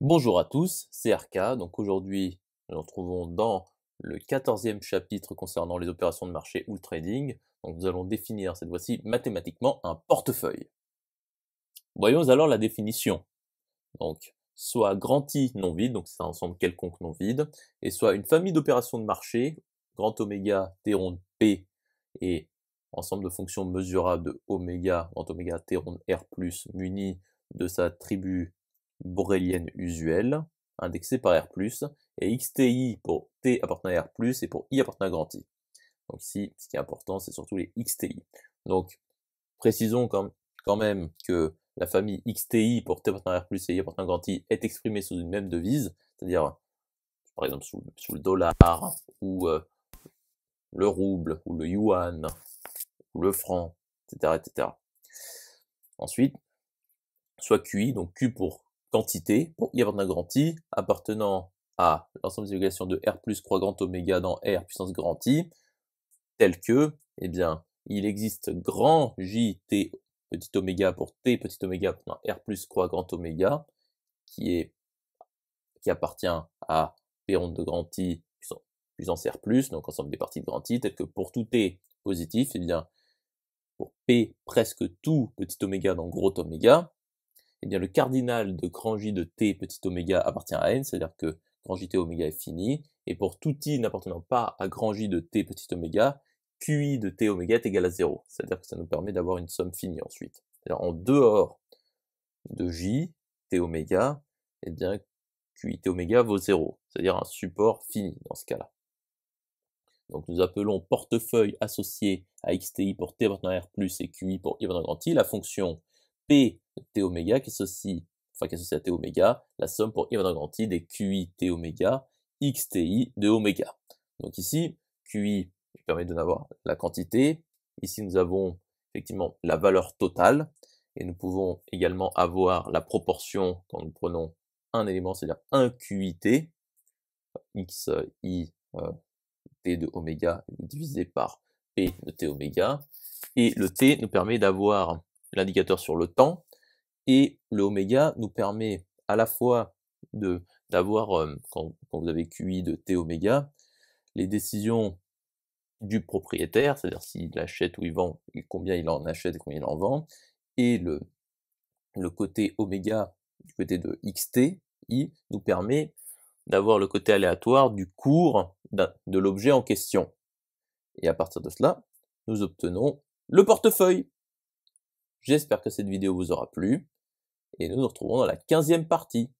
Bonjour à tous, c'est RK. Donc aujourd'hui, nous nous retrouvons dans le 14e chapitre concernant les opérations de marché ou le trading. Donc nous allons définir cette fois-ci mathématiquement un portefeuille. Voyons alors la définition. Donc soit grand I non vide, donc c'est un ensemble quelconque non vide, et soit une famille d'opérations de marché, grand oméga, T rond P, et ensemble de fonctions mesurables de oméga, grand oméga, T rond R+, muni de sa tribu borélienne usuelle, indexée par R+, et XTI pour T appartenant à R+, et pour I appartenant à grand I. Donc ici, ce qui est important, c'est surtout les XTI. Donc, précisons quand même que la famille XTI pour T appartenant à R+, et I appartenant à grand I est exprimée sous une même devise, c'est-à-dire, par exemple, sous le dollar, ou le rouble, ou le yuan, ou le franc, etc., etc. Ensuite, soit QI, donc Q pour quantité, pour I appartenant à grand I, appartenant à l'ensemble des évaluations de R plus croix grand oméga dans R puissance grand I, tel que, eh bien, il existe grand J T petit oméga pour T petit oméga appartenant à R plus croix grand oméga, qui appartient à P ronde de grand I puissance R plus, donc ensemble des parties de grand I, tel que pour tout T positif, eh bien, pour P presque tout petit oméga dans gros oméga, eh bien, le cardinal de grand J de T petit oméga appartient à N, c'est-à-dire que grand J T oméga est fini, et pour tout I n'appartenant pas à grand J de T petit oméga, QI de T oméga est égal à 0, c'est-à-dire que ça nous permet d'avoir une somme finie ensuite. C'est-à-dire en dehors de J, T oméga, eh bien, QI T oméga vaut 0, c'est-à-dire un support fini dans ce cas-là. Donc nous appelons portefeuille associé à XTI pour T appartenant à R+, et QI pour I appartenant à grand I, la fonction P de T oméga qui associe à T oméga, la somme pour I appartenant à grand I des QI T oméga, XTI de oméga. Donc ici, QI permet de avoir la quantité, ici nous avons effectivement la valeur totale, et nous pouvons également avoir la proportion quand nous prenons un élément, c'est-à-dire un QIT, XI T de oméga divisé par P de T oméga, et le T nous permet d'avoir l'indicateur sur le temps, et le oméga nous permet à la fois d'avoir, quand vous avez QI de T oméga, les décisions du propriétaire, c'est-à-dire s'il achète ou il vend, et combien il en achète et combien il en vend, et le côté oméga du côté de XT, I, nous permet d'avoir le côté aléatoire du cours de l'objet en question. Et à partir de cela, nous obtenons le portefeuille. J'espère que cette vidéo vous aura plu, et nous nous retrouvons dans la 15e partie.